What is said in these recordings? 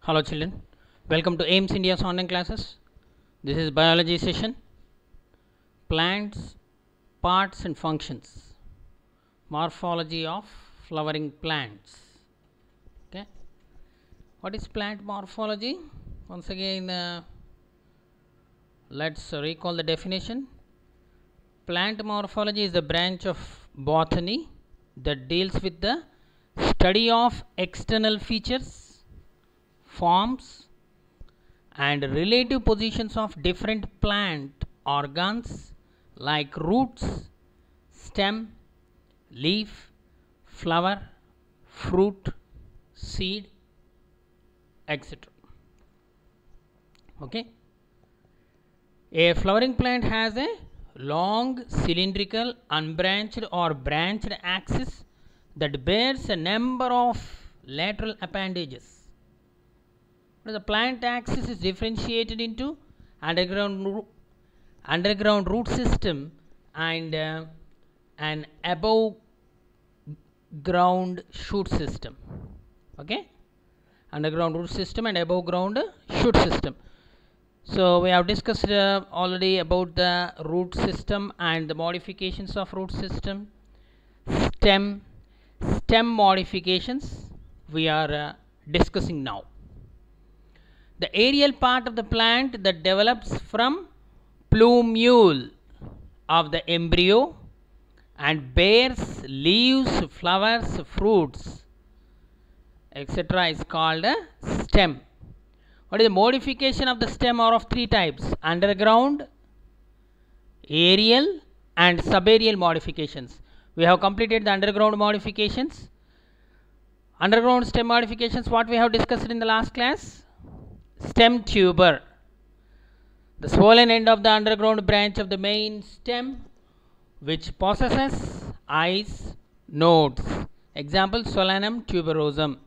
Hello children, welcome to AIMS India's online classes. This is biology session. Plants, parts and functions. Morphology of flowering plants. Okay. What is plant morphology? Once again, let's recall the definition. Plant morphology is the branch of botany that deals with the study of external features, forms and relative positions of different plant organs like roots, stem, leaf, flower, fruit, seed, etc. Okay. A flowering plant has a long cylindrical unbranched or branched axis that bears a number of lateral appendages. The plant axis is differentiated into underground root system and an above ground shoot system. Okay, underground root system and above ground shoot system. So we have discussed already about the root system and the modifications of root system. Stem modifications we are discussing now. The aerial part of the plant that develops from plumule of the embryo and bears leaves, flowers, fruits, etc. is called a stem. What is the modification of the stem are of three types: underground, aerial and subaerial modifications. We have completed the underground modifications. Underground stem modifications, what we have discussed in the last class? Stem tuber, the swollen end of the underground branch of the main stem which possesses eyes, nodes. Example, Solanum tuberosum.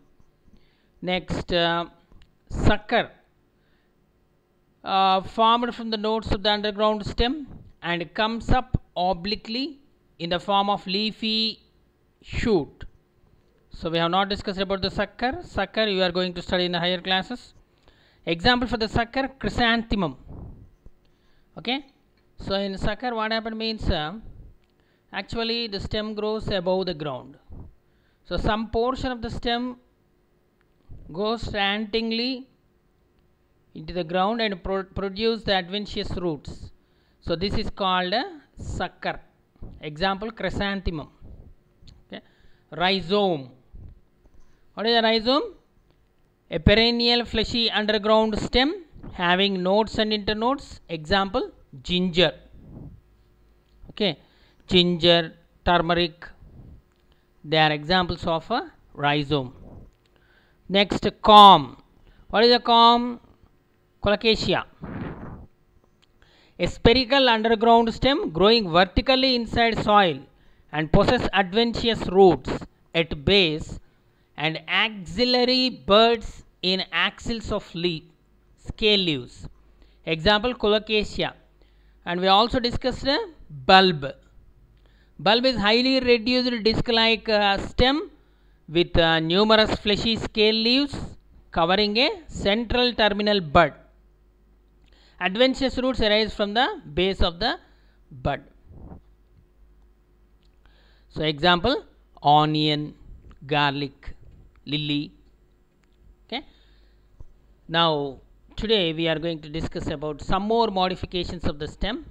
Next, sucker, formed from the nodes of the underground stem and comes up obliquely in the form of leafy shoot. So we have not discussed about the sucker. Sucker you are going to study in the higher classes. Example for the sucker, chrysanthemum. Okay, so in sucker what happened means actually the stem grows above the ground. So some portion of the stem goes slantingly into the ground and produce the adventitious roots. So this is called a sucker. Example, chrysanthemum. Okay. Rhizome. What is a rhizome? A perennial fleshy underground stem having nodes and internodes. Example, ginger. Okay, ginger, turmeric, they are examples of a rhizome. Next, corm. What is a corm? Colocasia. A spherical underground stem growing vertically inside soil and possess adventitious roots at base and axillary buds in axils of scale leaves. Example, Colocasia. And we also discussed a bulb. Bulb is highly reduced disc-like stem with numerous fleshy scale leaves covering a central terminal bud. Adventitious roots arise from the base of the bud. So example, onion, garlic, lily. Okay. Now today we are going to discuss about some more modifications of the stem.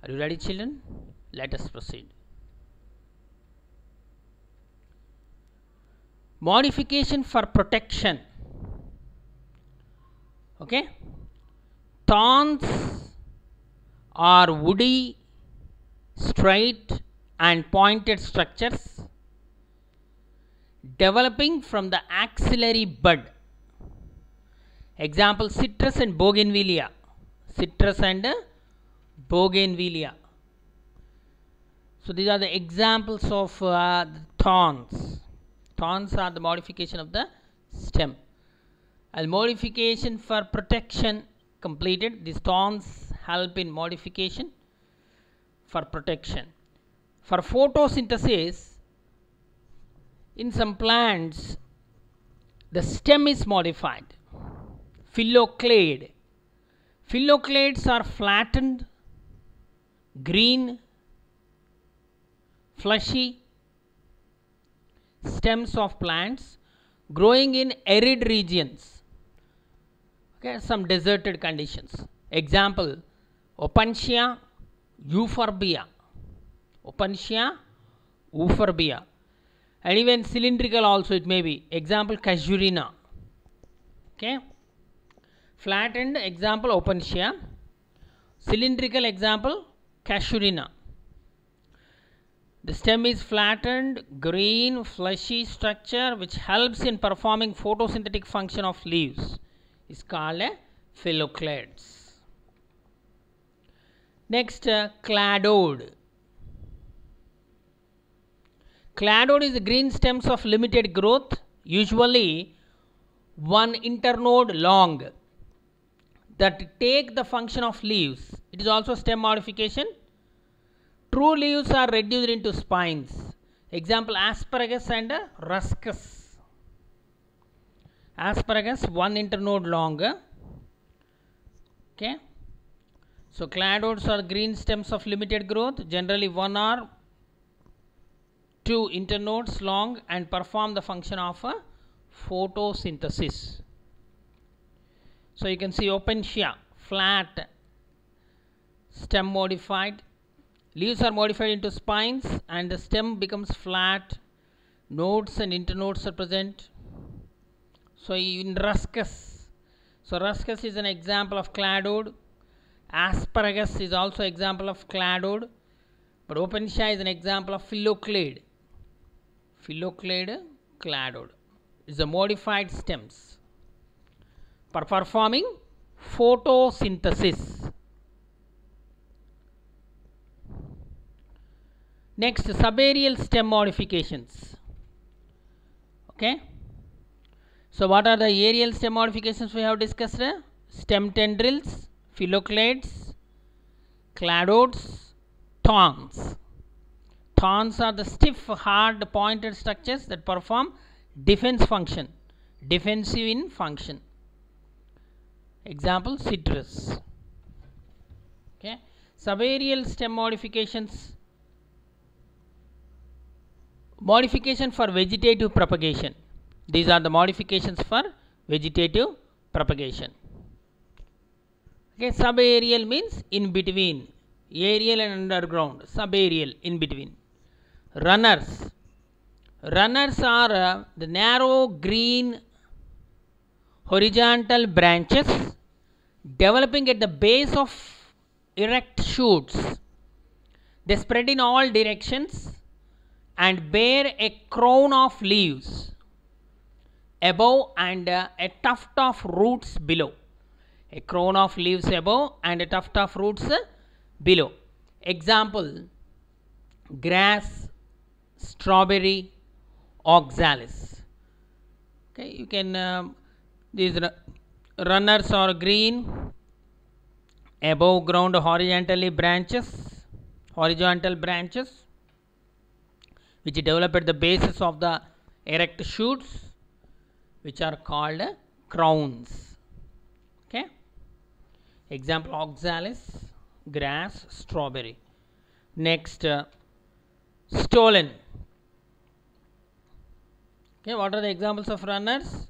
Are you ready, children? Let us proceed. Modification for protection. Okay. Thorns are woody, straight and pointed structures developing from the axillary bud. Example, citrus and bougainvillea. Citrus and bougainvillea. So these are the examples of thorns. Thorns are the modification of the stem. And modification for protection completed. These thorns help in modification for protection. For photosynthesis, in some plants the stem is modified. Phylloclade. Phylloclades are flattened, green, fleshy stems of plants growing in arid regions. Okay, some deserted conditions. Example, Opuntia euphorbia. Opuntia euphorbia. And even cylindrical also it may be. Example, Casuarina. Okay. Flattened example, Opuntia. Cylindrical example, Casuarina. The stem is flattened, green, fleshy structure which helps in performing photosynthetic function of leaves. Is called a phylloclades. Next, cladode. Cladode is green stems of limited growth, usually one internode long, that take the function of leaves. It is also stem modification. True leaves are reduced into spines. Example, asparagus and ruscus. Asparagus one internode long. Okay. So cladodes are green stems of limited growth, generally one or two internodes long, and perform the function of photosynthesis. So you can see Opuntia, flat stem modified. Leaves are modified into spines and the stem becomes flat. Nodes and internodes are present. So in ruscus, so ruscus is an example of cladode. Asparagus is also example of cladode. But Opuntia is an example of phylloclade. Phylloclade cladode is a modified stems for performing photosynthesis. Next, subaerial stem modifications. Okay. So what are the aerial stem modifications we have discussed? Stem tendrils, phylloclades, cladodes, thorns. Thorns are the stiff, hard, pointed structures that perform defense function, defensive in function. Example, citrus. Okay. Subaerial stem modifications. Modification for vegetative propagation. These are the modifications for vegetative propagation. Okay, subaerial means in between. Aerial and underground. Subaerial, in between. Runners. Runners are the narrow green horizontal branches developing at the base of erect shoots. They spread in all directions and bear a crown of leaves above and a tuft of roots below. A crown of leaves above and a tuft of roots below. Example, grass, strawberry, oxalis. Okay, you can these runners are green, above ground horizontal branches which develop at the bases of the erect shoots, which are called crowns. Okay. Example, oxalis, grass, strawberry. Next, stolon. Okay, what are the examples of runners?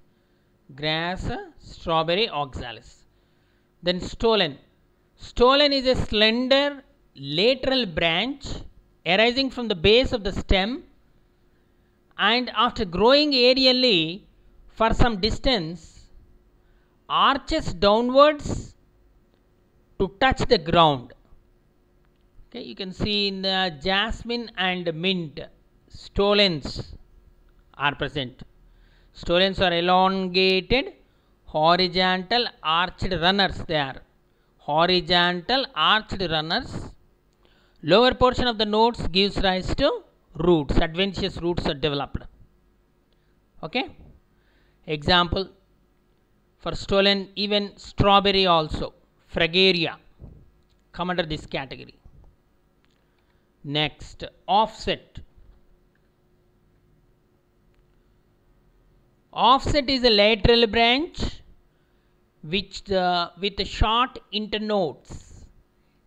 Grass, strawberry, oxalis. Then stolon. Stolon is a slender lateral branch arising from the base of the stem, and after growing aerially for some distance arches downwards to touch the ground. Okay, you can see in the jasmine and mint stolons are present. Stolons are elongated horizontal arched runners. They are horizontal arched runners. Lower portion of the nodes gives rise to roots. Adventitious roots are developed. Okay. Example for stolon, even strawberry also, fragaria, come under this category. Next, offset. Offset is a lateral branch which with short internodes.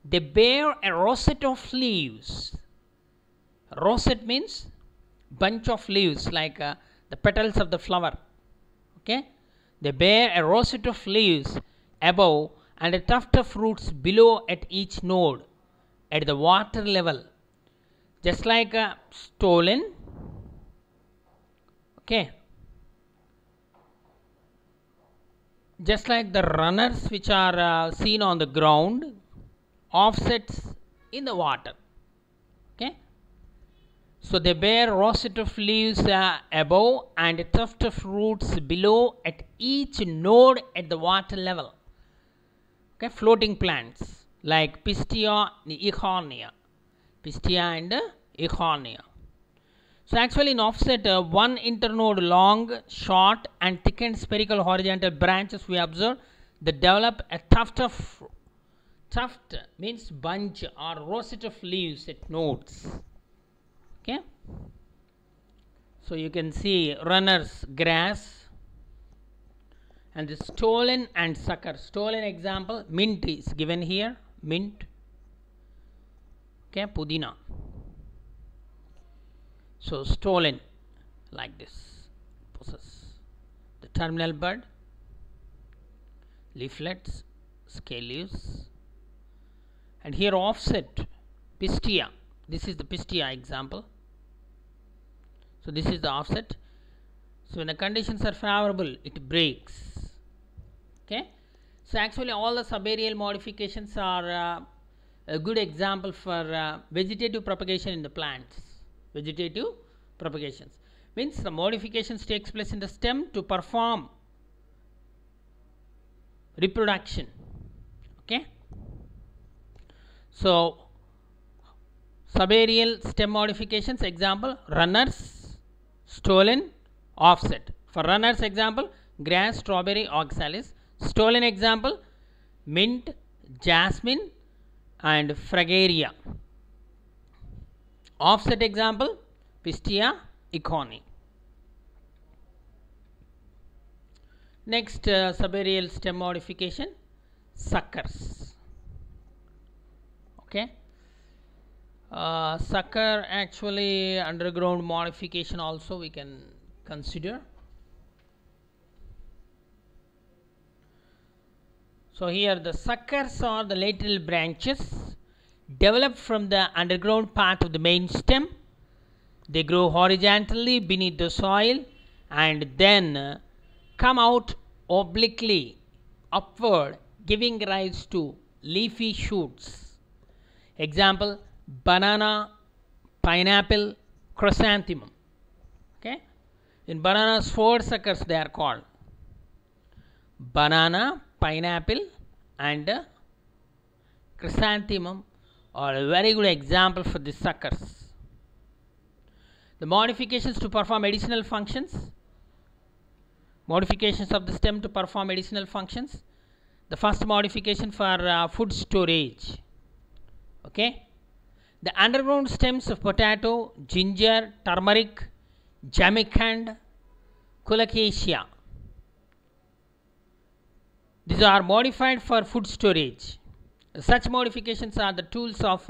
They bear a rosette of leaves. Rosette means bunch of leaves, like the petals of the flower. Okay, they bear a rosette of leaves above and a tuft of roots below at each node at the water level, just like a stolon. Okay, just like the runners which are seen on the ground, offsets in the water. Okay, so they bear rosette of leaves above and a tuft of roots below at each node at the water level. Okay, floating plants like Pistia and Eichhornia. Pistia and Eichhornia. So actually in offset, one internode long, short and thickened spherical horizontal branches we observe that develop a tuft means bunch or rosette of leaves at nodes. Okay, so you can see runners, grass, and the stolon and sucker. Stolon example, mint is given here, mint. Okay, pudina. So stolon like this possess the terminal bud, leaflets, scale leaves, and here offset pistia. This is the pistia example. So this is the offset. So when the conditions are favorable, it breaks. Okay, so actually all the subaerial modifications are a good example for vegetative propagation in the plants. Vegetative propagations means the modifications takes place in the stem to perform reproduction. Okay, so subaerial stem modifications example runners, stolon, offset. For runners example grass, strawberry, oxalis. Stolon example mint, jasmine and fragaria. Offset example Pistia, Eichhornia. Next subaerial stem modification, suckers. Okay, sucker actually underground modification also we can consider. So here the suckers are the lateral branches developed from the underground part of the main stem. They grow horizontally beneath the soil and then come out obliquely upward, giving rise to leafy shoots. Example banana, pineapple, chrysanthemum. Okay, in bananas 4 suckers they are called banana, pineapple and chrysanthemum are a very good example for the suckers. The modifications to perform additional functions, modifications of the stem to perform additional functions. The first modification for food storage. Okay, the underground stems of potato, ginger, turmeric, jamicand, colocasia, these are modified for food storage. Such modifications are the tools of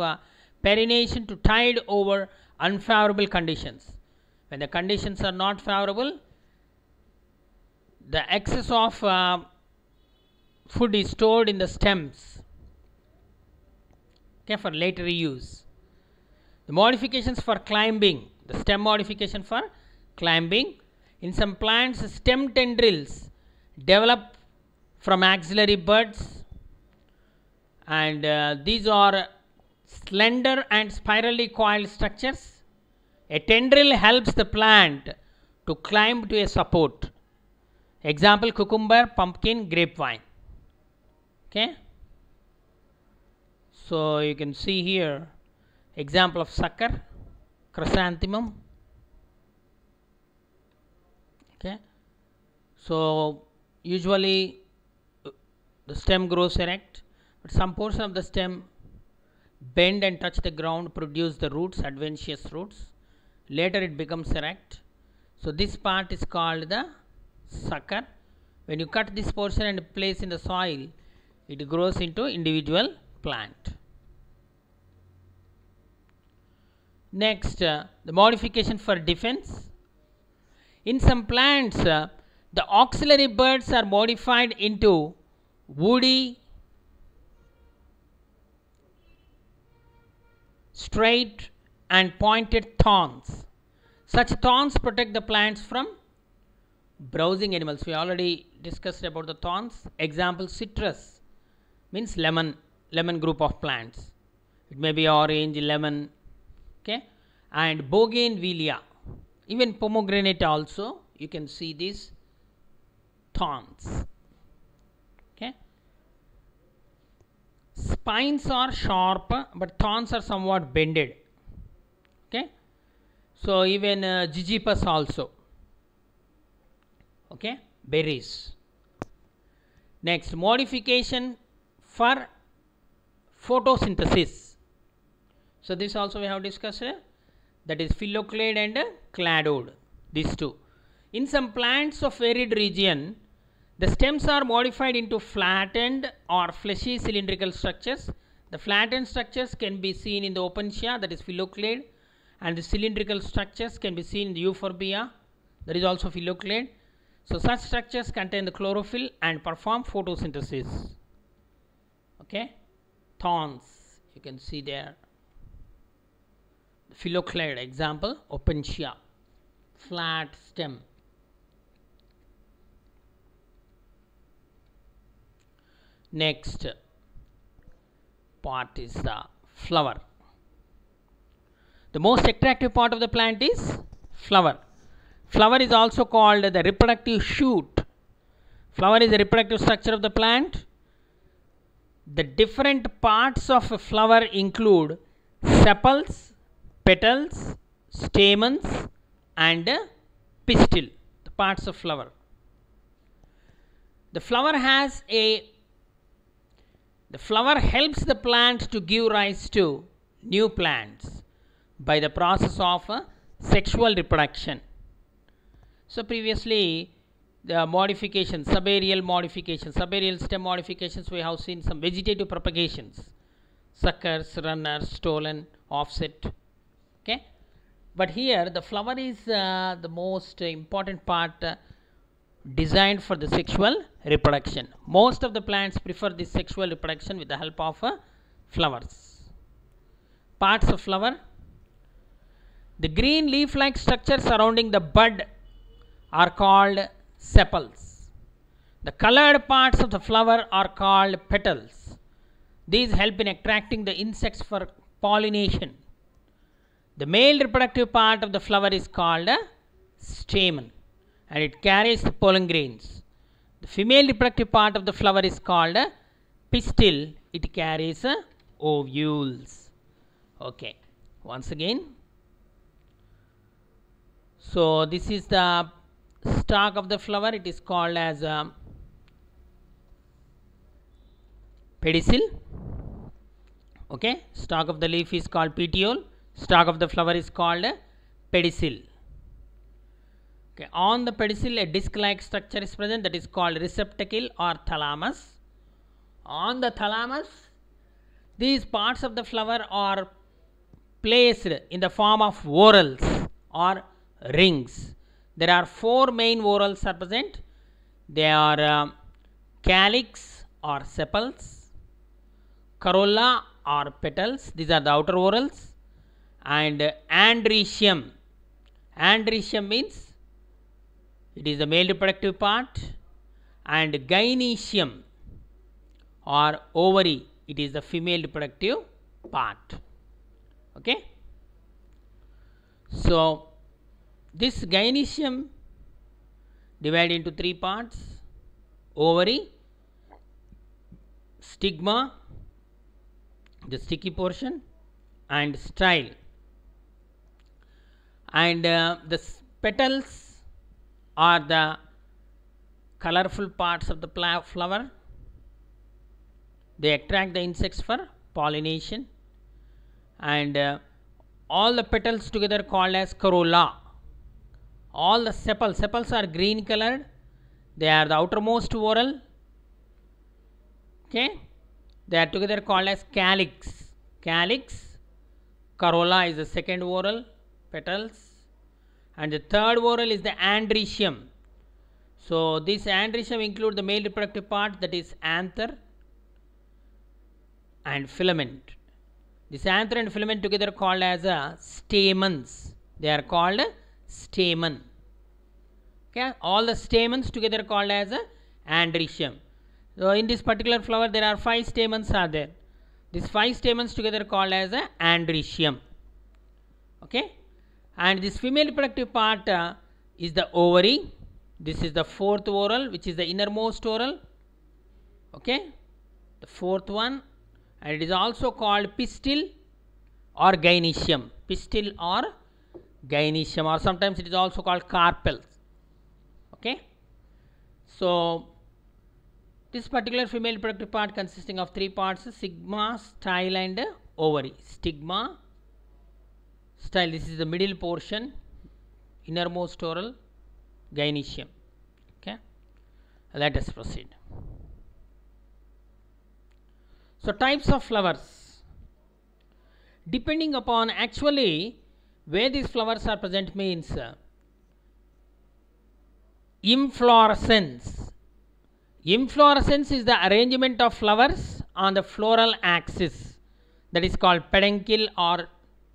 perennation to tide over unfavorable conditions. When the conditions are not favorable, the excess of food is stored in the stems, okay, for later use. The modifications for climbing, the stem modification for climbing. In some plants, stem tendrils develop from axillary buds, and these are slender and spirally coiled structures. A tendril helps the plant to climb to a support. Example cucumber, pumpkin, grapevine. Okay, so you can see here example of sucker, chrysanthemum. Okay, so usually the stem grows erect, but some portion of the stem bend and touch the ground, produce the roots, adventitious roots. Later it becomes erect. So this part is called the sucker. When you cut this portion and place in the soil, it grows into individual plant. Next, the modification for defense. In some plants, the auxiliary buds are modified into woody, straight and pointed thorns. Such thorns protect the plants from browsing animals. We already discussed about the thorns. Example, citrus means lemon group of plants. It may be orange, lemon, okay, and bougainvillea, even pomegranate also you can see these thorns. Okay, spines are sharp but thorns are somewhat bended. Okay, so even jujubas also. Okay, berries. Next, modification for photosynthesis. So this also we have discussed, that is phylloclade and cladode, these two. In some plants of arid region, the stems are modified into flattened or fleshy cylindrical structures. The flattened structures can be seen in the opuntia, that is phylloclade, and the cylindrical structures can be seen in the euphorbia, that is also phylloclade. So such structures contain the chlorophyll and perform photosynthesis. Okay, thorns you can see there. Phylloclade example, opuntia, flat stem. Next part is the flower. The most attractive part of the plant is flower. Flower is also called the reproductive shoot. Flower is the reproductive structure of the plant. The different parts of a flower include sepals, petals, stamens and pistil, the parts of flower. The flower helps the plant to give rise to new plants by the process of sexual reproduction. So previously the modifications, subaerial stem modifications, we have seen some vegetative propagations, suckers, runners, stolon, offset. Okay, but here the flower is the most important part designed for the sexual reproduction. Most of the plants prefer this sexual reproduction with the help of flowers. Parts of flower. The green leaf-like structure surrounding the bud are called sepals. The colored parts of the flower are called petals. These help in attracting the insects for pollination. The male reproductive part of the flower is called a stamen and it carries the pollen grains. The female reproductive part of the flower is called a pistil. It carries ovules. Okay, once again. So this is the stalk of the flower. It is called as pedicel. Okay, stalk of the leaf is called petiole. Stalk of the flower is called pedicel. Okay, on the pedicel a disc-like structure is present, that is called receptacle or thalamus. On the thalamus, these parts of the flower are placed in the form of whorls or rings. There are 4 main whorls are present. They are calyx or sepals, corolla or petals, these are the outer whorls, and andrecium. Andrecium means it is the male reproductive part, and gynoecium or ovary, it is the female reproductive part. Okay, so this gynoecium divided into 3 parts: ovary, stigma, the sticky portion, and style. And the petals are the colorful parts of the flower. They attract the insects for pollination, and all the petals together called as corolla. All the sepals are green colored, they are the outermost whorl. Okay, they are together called as calyx. Calyx, corolla is the second whorl, petals, and the third whorl is the androecium. So this androecium include the male reproductive part, that is anther and filament. This anther and filament together called as stamens. They are called stamen. Okay, all the stamens together called as androecium. So in this particular flower there are 5 stamens are there. These 5 stamens together called as androecium. Okay, and this female reproductive part is the ovary. This is the fourth whorl, which is the innermost whorl. Okay, the fourth one, and it is also called pistil or gynoecium. Pistil or gynoecium, or sometimes it is also called carpels. Okay, so this particular female reproductive part consisting of 3 parts: stigma, style, and ovary. Stigma, style, this is the middle portion, innermost whorl, gynoecium. Okay, let us proceed. So types of flowers, depending upon actually where these flowers are present, means inflorescence. Inflorescence is the arrangement of flowers on the floral axis, that is called peduncle or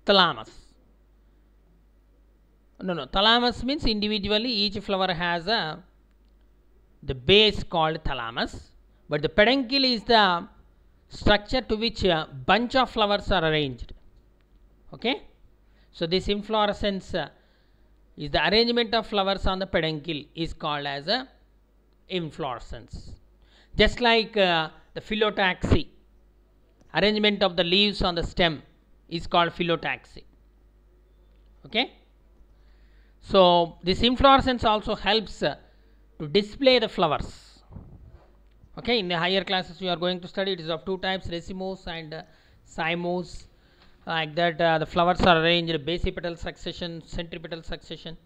thalamus. No, thalamus means individually each flower has the base called thalamus, but the peduncle is the structure to which a bunch of flowers are arranged. Okay, so this inflorescence is the arrangement of flowers on the peduncle, is called as a inflorescence. Just like the phyllotaxy, arrangement of the leaves on the stem is called phyllotaxy. Okay, so this inflorescence also helps to display the flowers. Okay, in the higher classes we are going to study, it is of 2 types, racemose and cymose. Like that, the flowers are arranged basipetal succession, centripetal succession.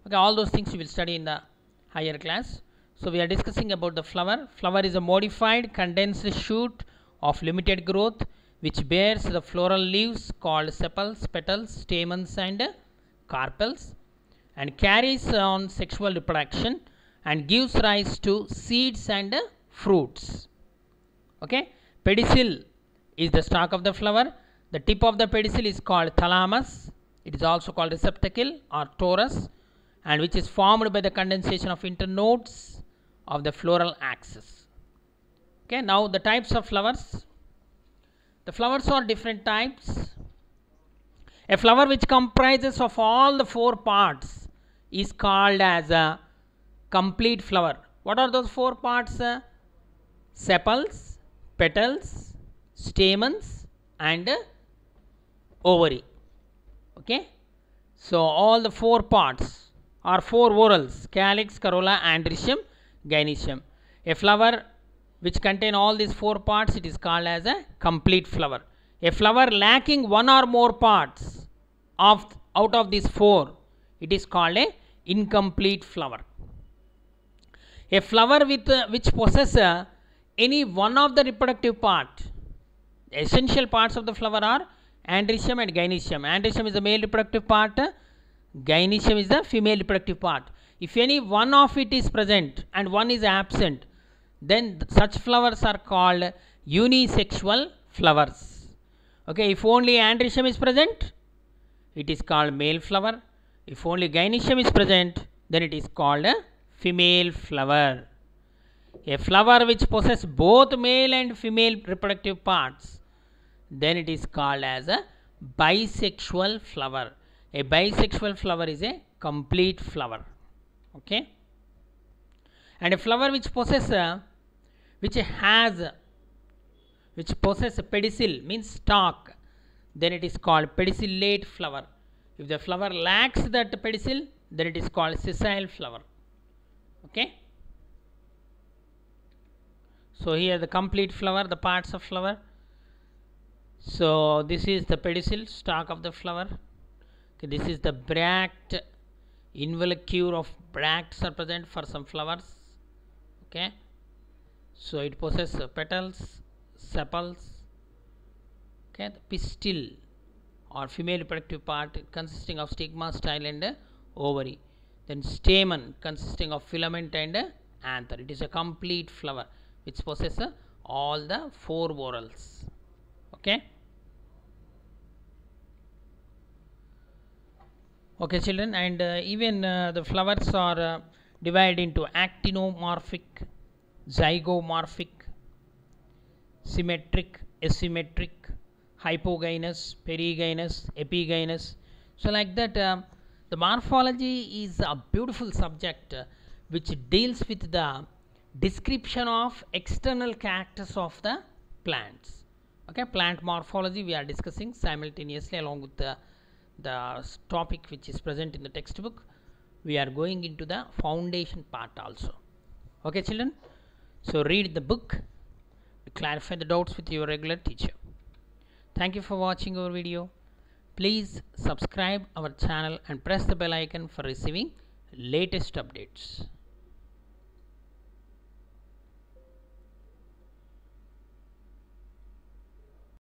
Okay, all those things you will study in the higher class. So we are discussing about the flower. Flower is a modified condensed shoot of limited growth which bears the floral leaves called sepals, petals, stamens, and carpels, and carries on sexual reproduction and gives rise to seeds and fruits. Okay, pedicel is the stalk of the flower. The tip of the pedicel is called thalamus. It is also called receptacle or torus, and which is formed by the condensation of internodes of the floral axis. Okay, now the types of flowers. The flowers are different types. A flower which comprises of all the 4 parts is called as a complete flower. What are those 4 parts? Sepals, petals, stamens, and ovary. Okay, so all the 4 parts are 4 whorls: calyx, corolla, androecium, gynoecium. A flower which contain all these 4 parts, it is called as a complete flower. A flower lacking 1 or more parts out of these 4, it is called a incomplete flower. A flower with which possesses any one of the reproductive part, the essential parts of the flower are androecium and gynoecium. Androecium is the male reproductive part, gynoecium is the female reproductive part. If any one of it is present and one is absent, then such flowers are called unisexual flowers. Okay, if only androecium is present, it is called male flower. If only gynoecium is present, then it is called a female flower. A flower which possesses both male and female reproductive parts, then it is called as a bisexual flower. A bisexual flower is a complete flower. Okay, and a flower which possesses a pedicel means stalk, then it is called pedicellate flower. If the flower lacks that pedicel, then it is called sessile flower. Okay, so here the complete flower, the parts of flower. So this is the pedicel, stalk of the flower. Okay, this is the bract, involucre of bracts are present for some flowers. Okay, so it possesses petals, sepals. Okay, the pistil or female reproductive part consisting of stigma, style and ovary. Then stamen consisting of filament and anther. It is a complete flower which possesses all the four whorls. Okay. Okay, children, and even the flowers are divided into actinomorphic, zygomorphic, symmetric, asymmetric, hypogynous, perigynous, epigynous. So like that, the morphology is a beautiful subject which deals with the description of external characters of the plants. Okay, plant morphology we are discussing simultaneously along with the topic which is present in the textbook. We are going into the foundation part also. Okay, children, so read the book, clarify the doubts with your regular teacher. Thank you for watching our video. Please subscribe our channel and press the bell icon for receiving latest updates.